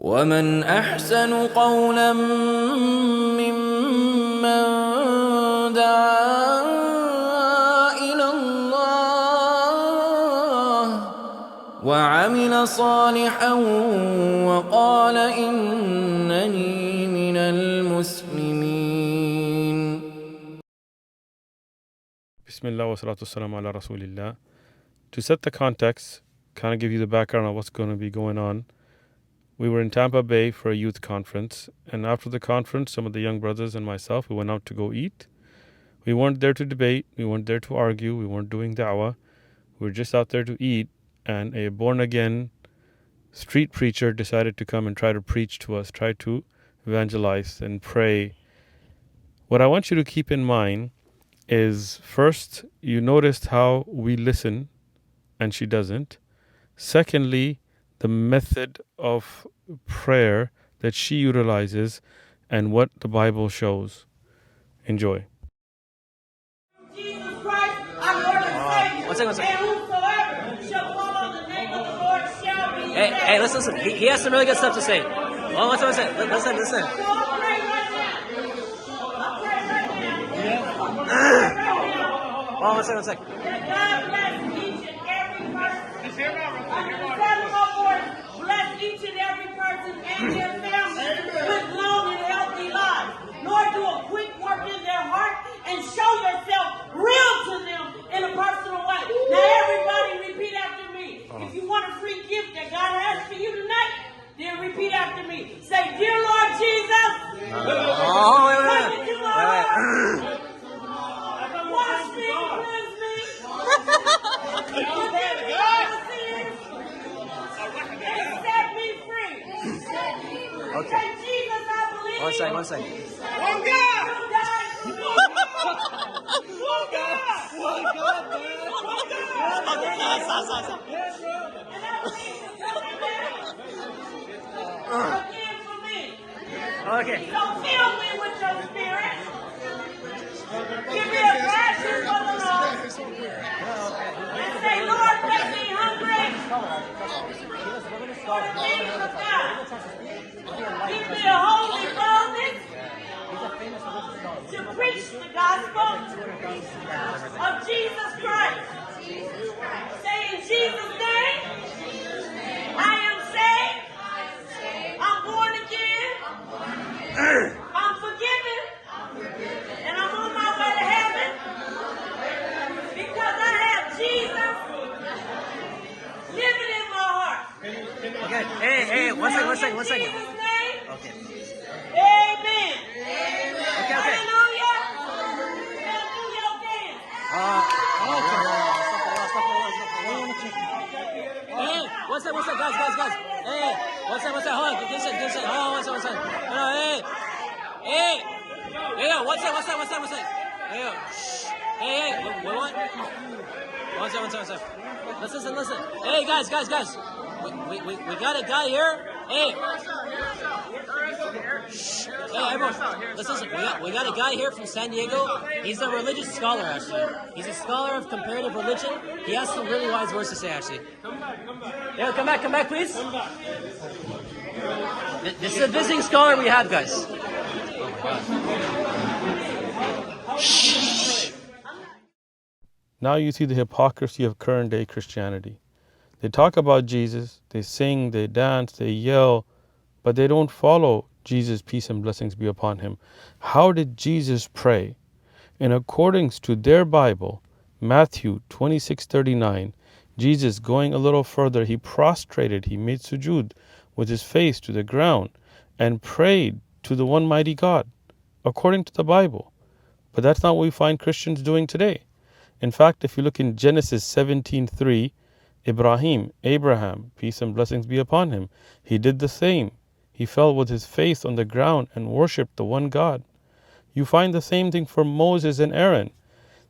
ومن أحسن قولا ممن دعا إلى الله وعمل صالحا وقال إنني من المسلمين. Bismillah wa salatu wassalamu ala rasulillah. To set the context, kind of give you the background of what's going to be going on. We were in Tampa Bay for a youth conference, and after the conference, some of the young brothers and myself, we went out to go eat. We weren't there to debate, we weren't there to argue, we weren't doing da'wah. We were just out there to eat, and a born-again street preacher decided to come and try to preach to us, try to evangelize and pray. What I want you to keep in mind is, first, you noticed how we listen and she doesn't. Secondly, the method of prayer that she utilizes and what the Bible shows. Enjoy. Jesus Christ, our Lord and Savior, and whosoever shall call on the name of the Lord shall be saved. Hey, listen. He has some really good stuff to say. Well, what's listen. So I'll pray right now. Oh, one second. That God bless each and every person. Under the sound of my voice, bless each and every person and their family with long and healthy lives. Lord, do a quick work in their heart and show yourself real to them in a personal way. Now, everybody repeat after me. If you want a free gift that God has for you tonight, then repeat after me. Say, Dear Lord Jesus, Oh, wait. wash me, cleanse me, forgive me of my sins, and set me free. Okay. Say, Jesus, I believe. One second. One God! You died for me. One God! One God! And I believe you coming back again for me. Okay. So fill me with your spirit. Give me a passion for the Lord. And say, Lord, make me hungry for the things of God. Give me a holy boldness to preach the gospel of Jesus Christ. Say, in Jesus' name, I am saved. I'm born again. I'm forgiven. And I'm on my way to heaven because I have Jesus living in my heart. Okay. Hey, one second. In Jesus' name, Okay. amen. Okay. Hallelujah. Hallelujah again. Hey, what's that, guys? Hey, what's that, hold on, give a second, hold on, one second. No, hey, what's that? Hey, what? One second. Listen. Hey, guys. We got a guy here. Hey, everyone, listen. We got a guy here from San Diego. He's a religious scholar, actually. He's a scholar of comparative religion. He has some really wise words to say, actually. Yeah, come back, please. This is a visiting scholar we have, guys. Oh my God. Now you see the hypocrisy of current day Christianity. They talk about Jesus, they sing, they dance, they yell, but they don't follow Jesus, peace and blessings be upon him. How did Jesus pray? In accordance to their Bible, Matthew 26:39, Jesus, going a little further, he prostrated, he made sujood with his face to the ground and prayed to the one mighty God, according to the Bible. But that's not what we find Christians doing today. In fact, if you look in Genesis 17:3, Abraham, peace and blessings be upon him, he did the same. He fell with his face on the ground and worshipped the one God. You find the same thing for Moses and Aaron,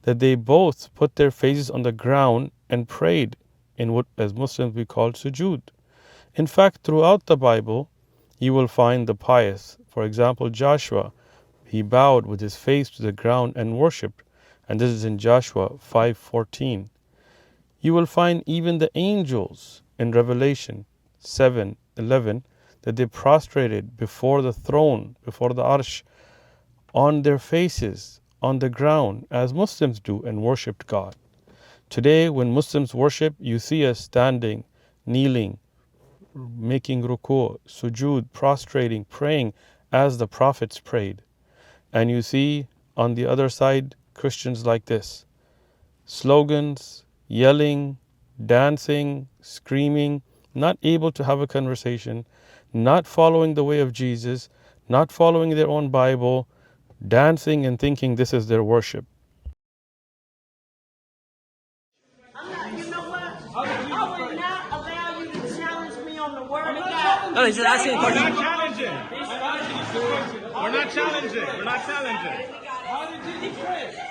that they both put their faces on the ground and prayed in what as Muslims we call sujood. In fact, throughout the Bible, you will find the pious. For example, Joshua, he bowed with his face to the ground and worshipped. And this is in Joshua 5:14. You will find even the angels in Revelation 7:11 that they prostrated before the throne, before the arsh, on their faces, on the ground, as Muslims do, and worshipped God. Today, when Muslims worship, you see us standing, kneeling, making ruku', sujood, prostrating, praying as the prophets prayed. And you see on the other side Christians like this: slogans, yelling, dancing, screaming, not able to have a conversation, not following the way of Jesus, not following their own Bible, dancing and thinking this is their worship. You know what? I would not allow you to challenge me on the word of God. No, he's just asking a We're question. not challenging. We're not challenging. We're not challenging. How did Jesus pray?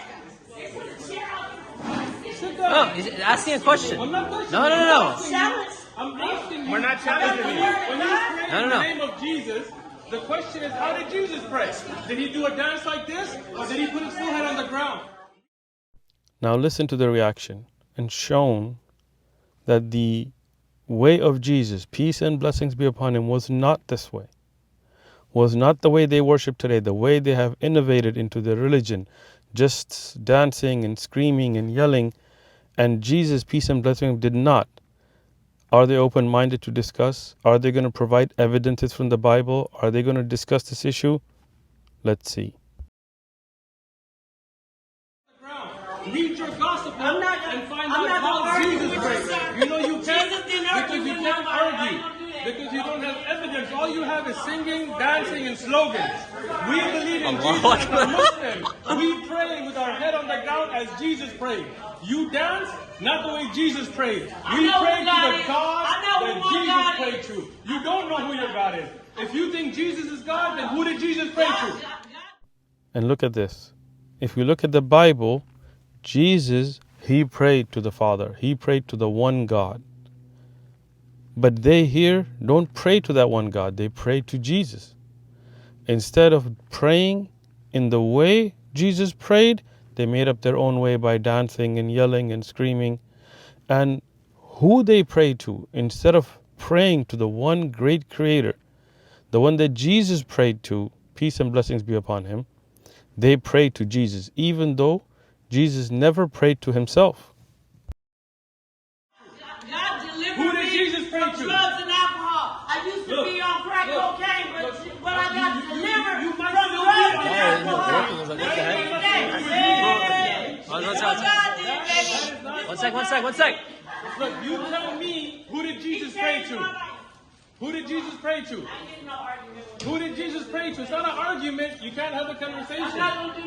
No, he's asking a question. No. Challenge. I'm asking you. We're not challenging you. When you pray No. in the name of Jesus, the question is, how did Jesus pray? Did he do a dance like this, or did he put his forehead on the ground? Now listen to the reaction, and shown that the way of Jesus, peace and blessings be upon him, was not this way, was not the way they worship today, the way they have innovated into their religion, just dancing and screaming and yelling. And Jesus, peace and blessings, did not. Are they open-minded to discuss? Are they going to provide evidences from the Bible? Are they going to discuss this issue? Let's see. Read your gospel I'm not and gonna- find I'm out not gonna how argue Jesus with prayed. you, sir. You know you can't Jesus didn't argue because you with can't nobody. I argue. don't do that. Because you don't have evidence. All you have is singing, dancing, and slogans. We believe in Jesus Allah as a Muslim. We pray with our head on the ground as Jesus prayed. You dance, not the way Jesus prayed. I We know pray who to God the is. God I know who that my Jesus God prayed is. to. You don't know who your God is. If you think Jesus is God, then who did Jesus pray to? And look at this. If we look at the Bible, Jesus, he prayed to the Father. He prayed to the one God. But they here don't pray to that one God. They pray to Jesus. Instead of praying in the way Jesus prayed, they made up their own way by dancing and yelling and screaming. And who they pray to, instead of praying to the one great creator, the one that Jesus prayed to, peace and blessings be upon him, they prayed to Jesus, even though Jesus never prayed to himself. God delivered Who did me Jesus pray from to? drugs and alcohol. I used to be on crack cocaine, but I got delivered you from might drugs still and be on alcohol. I was like, what the heck? Hey, One God sec. did it, baby. One sec. Look, you tell me, who did Jesus pray to? Who did Jesus pray to? Who did Jesus pray to? It's not an argument. You can't have a conversation.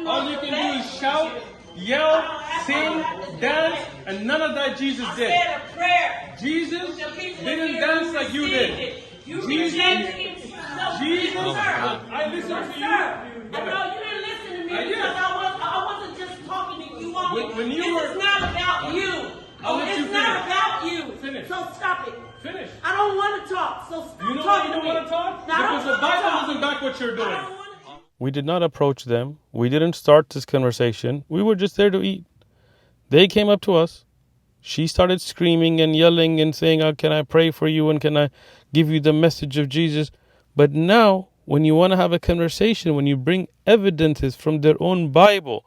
All you can do is shout, yell, sing, dance, and none of that Jesus I did. said a prayer. Jesus The people didn't here dance like you received did. it. You Jesus, rejected it. No, Jesus, sir. I listened to you. Sir, I know you didn't listen to me I did. because I wasn't just talking to you only. When you this were- is not about you. I'll let you It's not finish. about you. Finish. So stop it. Finish. I don't want to talk. So stop You know why talking you don't to me. want to talk? No, I don't Because the wanna Bible talk. doesn't back what you're I doing. don't want to talk. We did not approach them. We didn't start this conversation. We were just there to eat. They came up to us. She started screaming and yelling and saying, "Oh, can I pray for you and can I give you the message of Jesus?" But now, when you want to have a conversation, when you bring evidences from their own Bible,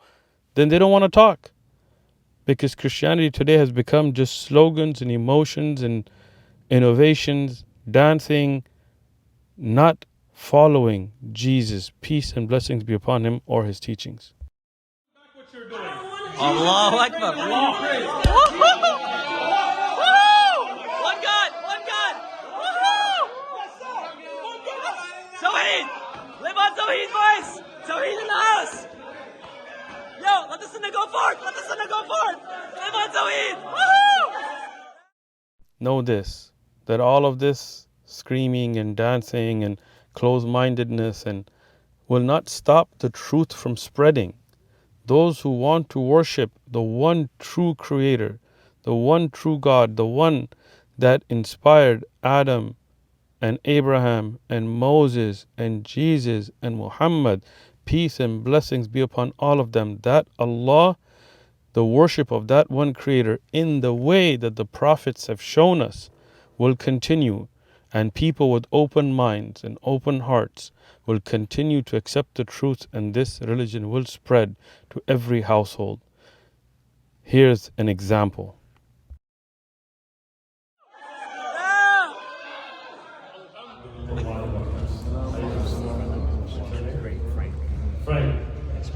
then they don't want to talk. Because Christianity today has become just slogans and emotions and innovations, dancing, not following Jesus, peace and blessings be upon him, or his teachings. Back what you're doing. Allahu Akbar. Allah praise. One God. Woohoo! Tawheed! Live on Tawheed, boys! Tawheed in the house! Yo, let the sunnah go forth! Live on Tawheed! Woohoo! Know this, that all of this screaming and dancing and closed-mindedness and will not stop the truth from spreading. Those who want to worship the one true creator, the one true God, the one that inspired Adam and Abraham and Moses and Jesus and Muhammad, peace and blessings be upon all of them, that Allah, the worship of that one creator in the way that the prophets have shown us, will continue. And people with open minds and open hearts will continue to accept the truth, and this religion will spread to every household. Here's an example. Frank.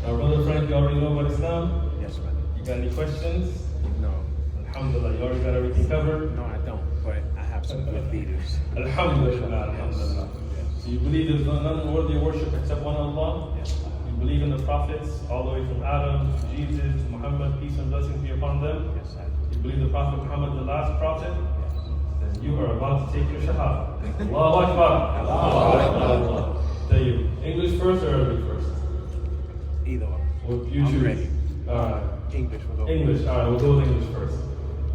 Brother Frank, you already know about Islam? Yes, brother. You got any questions? No, Alhamdulillah, you already got everything covered? no, I don't. But I have some good leaders. Alhamdulillah, alhamdulillah. So you believe there's none worthy of worship except one Allah? Yes. You believe in the prophets, all the way from Adam to Jesus to Muhammad, peace and blessings be upon them? Yes, I do. You believe the Prophet Muhammad is the last prophet? Then you are about to take your shahada. Allahu Akbar. Allahu Akbar. Tell you, English first or Arabic first? Either one. What you I'm choose? ready. Alright. English will go. English, alright, we'll go with English first.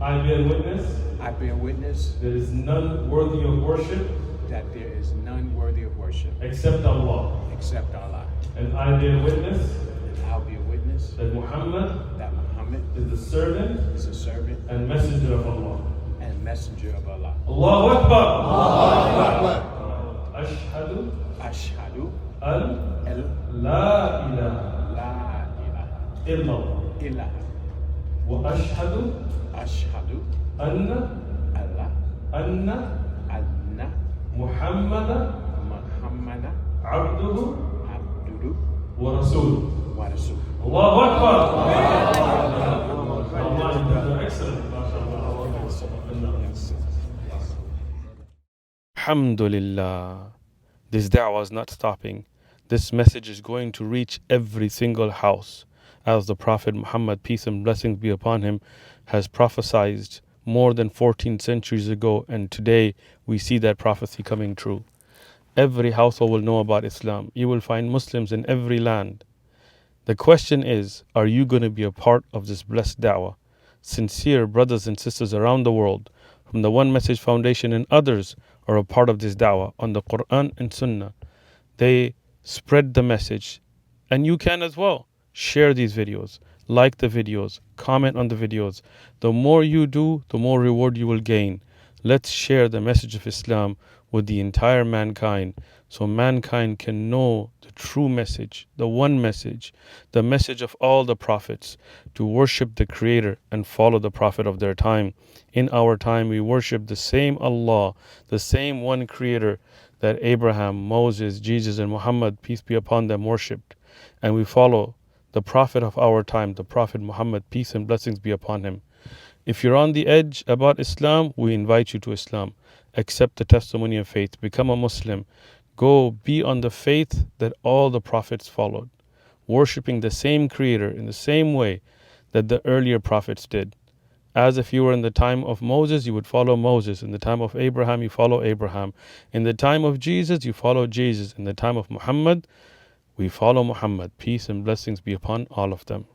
I bear witness I bear witness there is none worthy of worship that there is none worthy of worship except Allah. except Allah. And I bear witness And I'll be a witness that Muhammad that Muhammad is the servant is a servant and messenger of Allah. and messenger of Allah. Allahu Akbar. Allahu Akbar. Ashhadu Ashhadu an el la ilaha la ilaha illallah illallah. wa ashhadu Ashhadu anna Allah anna Muhammadan Muhammada abduhu abduhu wa rasuluh. wa rasuluh. Allahu Akbar. Allah, excellent. Alhamdulillah. This da'wah is not stopping. This message is going to reach every single house, as the Prophet Muhammad, peace and blessings be upon him, has prophesied more than 14 centuries ago, and today we see that prophecy coming true. Every household will know about Islam. You will find Muslims in every land. The question is, are you going to be a part of this blessed da'wah? Sincere brothers and sisters around the world, from the One Message Foundation and others, are a part of this da'wah on the Quran and Sunnah. They spread the message, and you can as well. Share these videos, like the videos, comment on the videos. The more you do, the more reward you will gain. Let's share the message of Islam with the entire mankind, so mankind can know the true message, the one message, the message of all the prophets, to worship the Creator and follow the Prophet of their time. In our time, we worship the same Allah, the same one Creator that Abraham, Moses, Jesus, and Muhammad, peace be upon them, worshipped. And we follow the Prophet of our time, the Prophet Muhammad, peace and blessings be upon him. If you're on the edge about Islam, we invite you to Islam. Accept the testimony of faith. Become a Muslim. Go be on the faith that all the prophets followed, worshipping the same Creator in the same way that the earlier prophets did. As if you were in the time of Moses, you would follow Moses. In the time of Abraham, you follow Abraham. In the time of Jesus, you follow Jesus. In the time of Muhammad, we follow Muhammad. Peace and blessings be upon all of them.